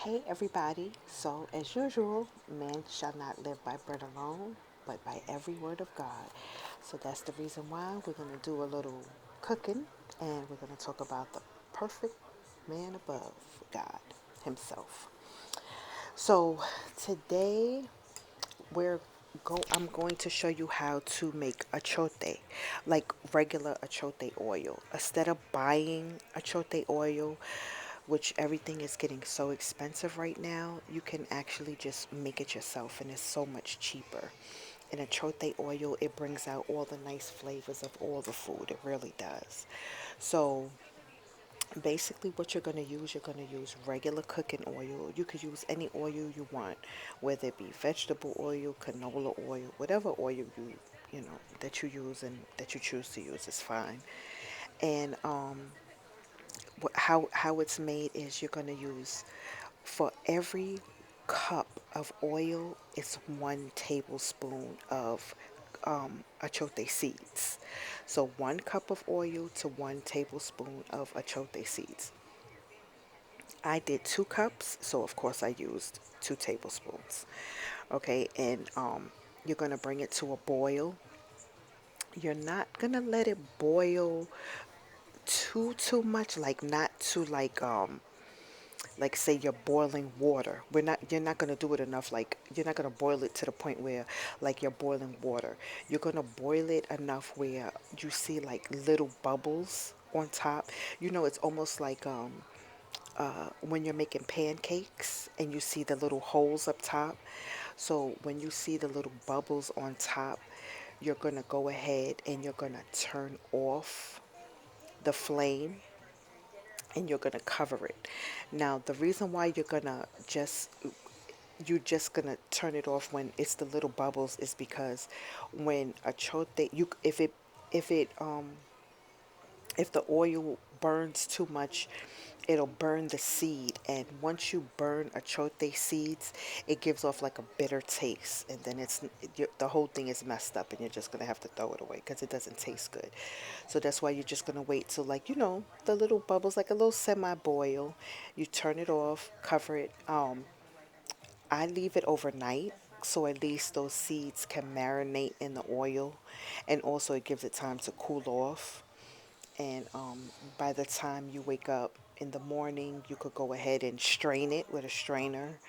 Hey everybody, so as usual, man shall not live by bread alone, but by every word of God. So that's the reason why we're going to do a little cooking and we're going to talk about the perfect man above God himself. So today I'm going to show you how to make achote, like regular achote oil. Instead of buying achote oil, which everything is getting so expensive right now, you can actually just make it yourself and it's so much cheaper. And achote oil, it brings out all the nice flavors of all the food. It really does. So basically what you're going to use regular cooking oil. You could use any oil you want, whether it be vegetable oil, canola oil, whatever oil you know that you use and that you choose to use is fine. And how it's made is you're going to use, for every cup of oil, it's 1 tablespoon of achote seeds. So 1 cup of oil to 1 tablespoon of achote seeds. I did 2 cups, so of course I used 2 tablespoons. Okay, and you're gonna bring it to a boil. You're not gonna let it boil too much, like not too like say you're boiling water. You're not gonna do it enough, like you're not gonna boil it to the point where like you're boiling water. You're gonna boil it enough where you see like little bubbles on top. It's almost like when you're making pancakes and you see the little holes up top. So when you see the little bubbles on top, you're going to go ahead and you're going to turn off the flame and you're going to cover it. Now, the reason why you're just going to turn it off when it's the little bubbles is because when a chote, you if it if the oil burns too much, it'll burn the seed. And once you burn achote seeds, it gives off like a bitter taste. And then the whole thing is messed up and you're just going to have to throw it away because it doesn't taste good. So that's why you're just going to wait till, like, the little bubbles, like a little semi-boil. You turn it off, cover it. I leave it overnight. So at least those seeds can marinate in the oil, and also it gives it time to cool off. And by the time you wake up in the morning, you could go ahead and strain it with a strainer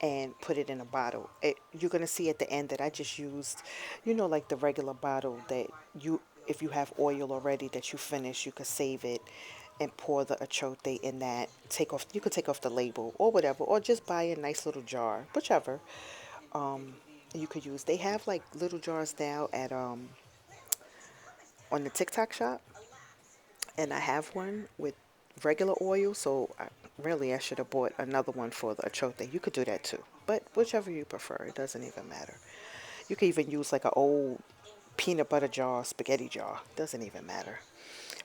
and put it in a bottle. You're going to see at the end that I just used, like the regular bottle that if you have oil already that you finish, you could save it and pour the achote in that. You could take off the label or whatever, or just buy a nice little jar, whichever you could use. They have like little jars now at on the TikTok shop, and I have one with regular oil, so I should have bought another one for the achote. You could do that too, but whichever you prefer, it doesn't even matter. You could even use like an old peanut butter jar, spaghetti jar, doesn't even matter.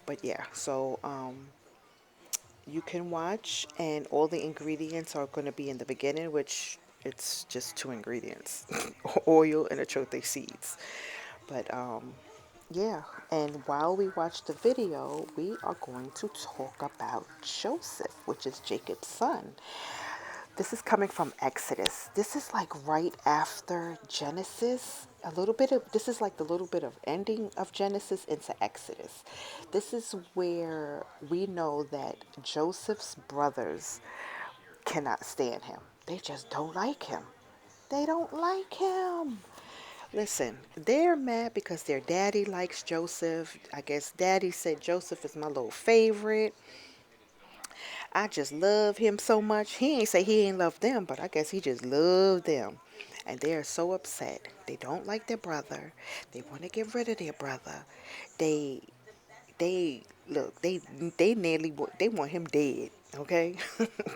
But yeah, so you can watch, and all the ingredients are going to be in the beginning, which it's just 2 ingredients: oil and achote seeds. But yeah, and while we watch the video, we are going to talk about Joseph, which is Jacob's son. This is coming from Exodus. This is like right after Genesis. This is like the little bit of ending of Genesis into Exodus. This is where we know that Joseph's brothers cannot stand him. They just don't like him. They don't like him. Listen, they're mad because their daddy likes Joseph. I guess daddy said Joseph is my little favorite. I just love him so much. He ain't say he ain't love them, but I guess he just loved them. And they are so upset. They don't like their brother. They want to get rid of their brother. They they look, they want him dead, okay?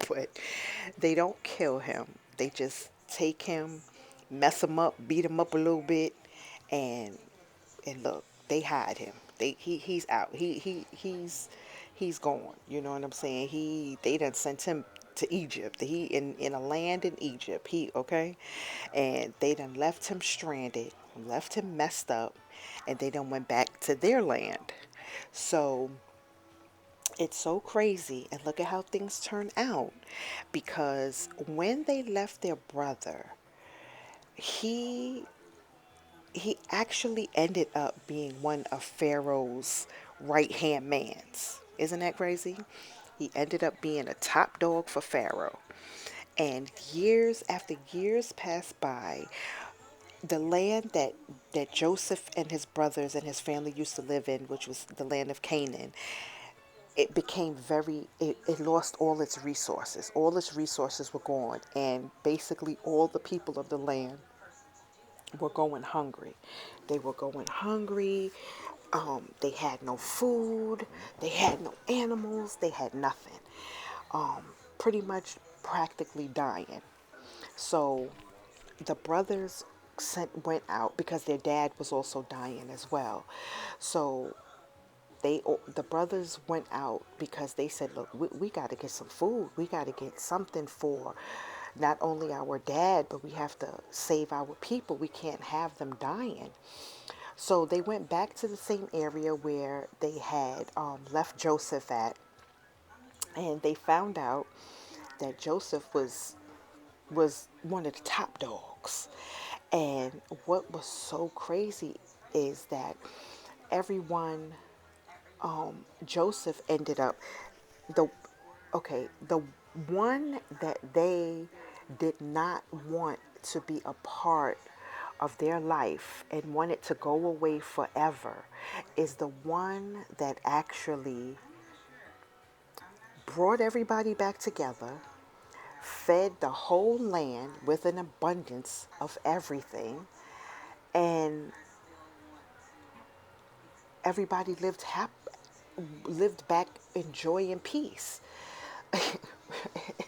But they don't kill him. They just take him, mess him up, beat him up a little bit, and look, they hide him. He's out. He's gone. You know what I'm saying? They done sent him to Egypt. He in a land in Egypt. And they done left him stranded, left him messed up, and they done went back to their land. So It's so crazy, and look at how things turn out. Because when they left their brother, he he actually ended up being one of Pharaoh's right hand mans. Isn't that crazy? He ended up being a top dog for Pharaoh. And years after years passed by, the land that Joseph and his brothers and his family used to live in, which was the land of Canaan, it became it lost all its resources. All its resources were gone, and basically all the people of the land were going hungry. They were going hungry. They had no food. They had no animals. They had nothing. Pretty much practically dying. So the brothers went out because their dad was also dying as well. So the brothers went out because they said, look, we got to get some food. We got to get something for not only our dad, but we have to save our people. We can't have them dying. So they went back to the same area where they had left Joseph at, and they found out that Joseph was one of the top dogs. And what was so crazy is that everyone, Joseph ended up the the one that they did not want to be a part of their life and wanted to go away forever is the one that actually brought everybody back together, fed the whole land with an abundance of everything, and everybody lived back in joy and peace.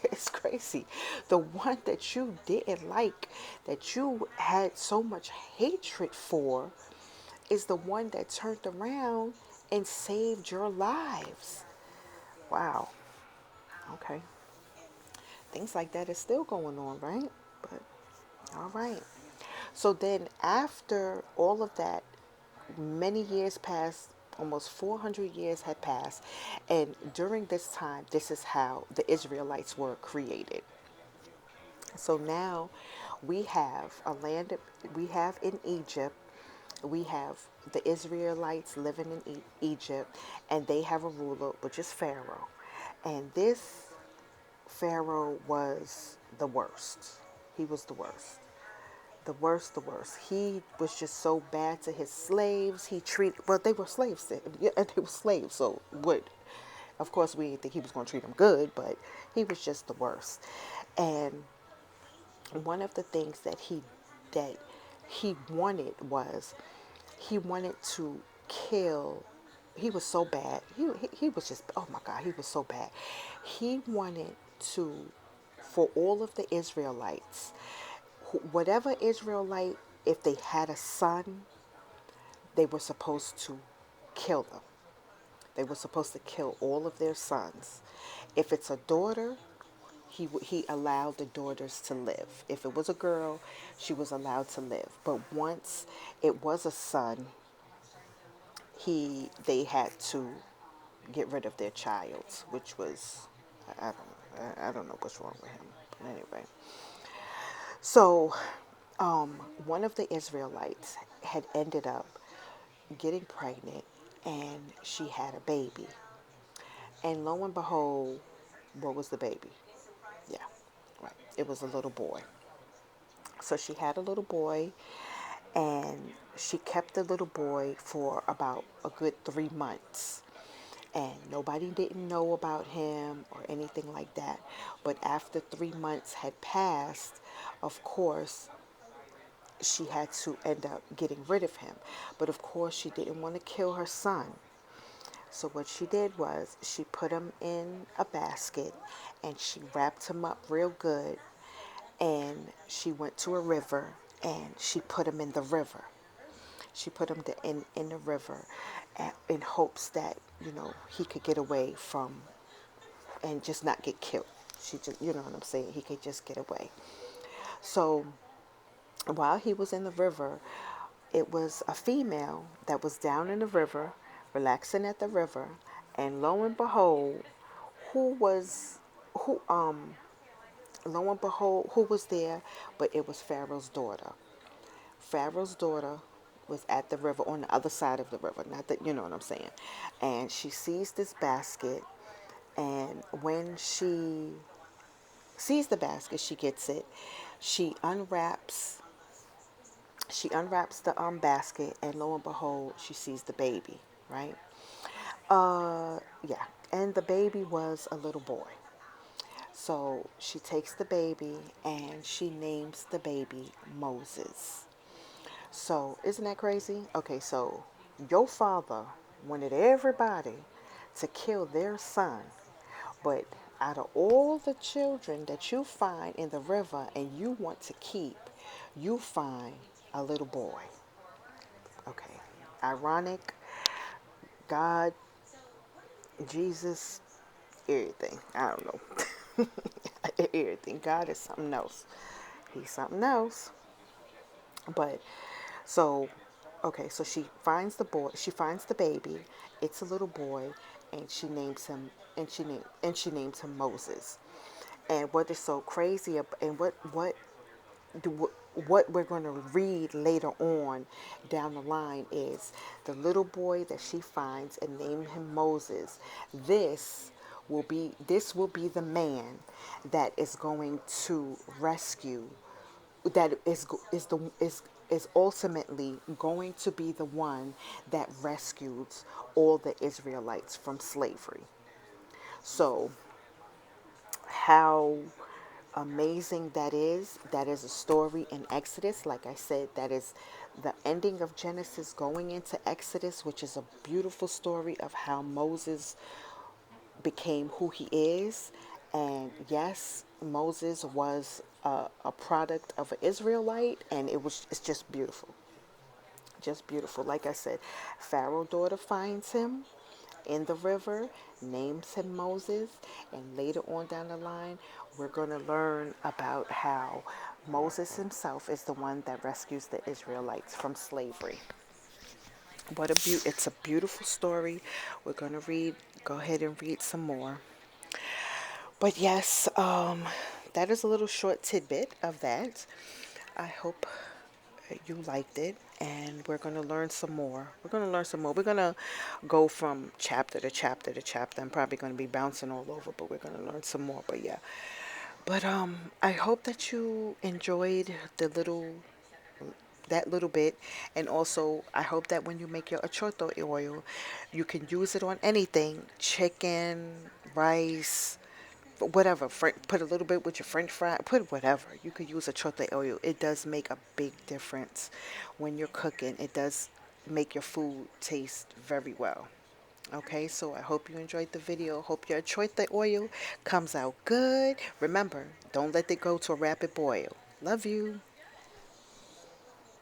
It's crazy. The one that you didn't like, that you had so much hatred for, is the one that turned around and saved your lives. Wow. Okay. Things like that is still going on, right? But all right. So then, after all of that, many years passed, almost 400 years had passed, and during this time, this is how the Israelites were created. So now we have a land, we have in Egypt, we have the Israelites living in Egypt, and they have a ruler, which is Pharaoh. And this Pharaoh was the worst. He was the worst. The worst, the worst. He was just so bad to his slaves. He treated, well, they were slaves. Yeah, they were slaves. So what? Of course, we didn't think he was going to treat them good, but he was just the worst. And one of the things that he wanted was he wanted to kill. He was so bad. He was just, oh my God, he was so bad. He wanted to, for all of the Israelites, whatever Israelite, if they had a son, they were supposed to kill them. They were supposed to kill all of their sons. If it's a daughter, he allowed the daughters to live. If it was a girl, she was allowed to live. But once it was a son, they had to get rid of their child, which was, I don't know what's wrong with him. But anyway, so one of the Israelites had ended up getting pregnant, and she had a baby. And lo and behold, what was the baby? Yeah, right. It was a little boy. So she had a little boy, and she kept the little boy for about a good 3 months. And nobody didn't know about him or anything like that. But after 3 months had passed, of course, she had to end up getting rid of him. But of course, she didn't want to kill her son. So what she did was she put him in a basket and she wrapped him up real good, and she went to a river and she put him in the river. She put him in the river in hopes that, he could get away from and just not get killed. She just, you know what I'm saying? He could just get away. So while he was in the river, it was a female that was down in the river, relaxing at the river, And lo and behold, who was who lo and behold, who was there? But it was Pharaoh's daughter. Pharaoh's daughter was at the river on the other side of the river. Not that you know what I'm saying. And she sees this basket, and when she sees the basket, she gets it. She unwraps she unwraps the basket, and lo and behold, she sees the baby, right? Yeah. And the baby was a little boy. So she takes the baby and she names the baby Moses. So isn't that crazy? Okay, so your father wanted everybody to kill their son, but out of all the children that you find in the river and you want to keep, you find a little boy. Okay. Ironic. God, Jesus, everything. I don't know. Everything. God is something else. He's something else. But so, okay, so she finds the boy. She finds the baby. It's a little boy, and she names him. And she names him Moses. And what is so crazy, and what we're going to read later on down the line is the little boy that she finds and name him Moses. This will be the man that is going to rescue, that is ultimately going to be the one that rescues all the Israelites from slavery. So how amazing that is. That is a story in Exodus. Like I said, that is the ending of Genesis going into Exodus, which is a beautiful story of how Moses became who he is. And yes, Moses was a product of an Israelite, and it's just beautiful. Just beautiful. Like I said, Pharaoh's daughter finds him in the river, names him Moses, and later on down the line, we're going to learn about how Moses himself is the one that rescues the Israelites from slavery. It's a beautiful story. We're going to go ahead and read some more. But yes, that is a little short tidbit of that. I hope you liked it, and we're going to learn some more. We're going to go from chapter to chapter to chapter. I'm probably going to be bouncing all over, but we're going to learn some more. But yeah. But I hope that you enjoyed that little bit, and also I hope that when you make your achote oil, you can use it on anything: chicken, rice, whatever. Put a little bit with your French fry. Put whatever. You could use achote oil. It does make a big difference when you're cooking. It does make your food taste very well. Okay, so I hope you enjoyed the video. Hope your achote oil comes out good. Remember, don't let it go to a rapid boil. Love you.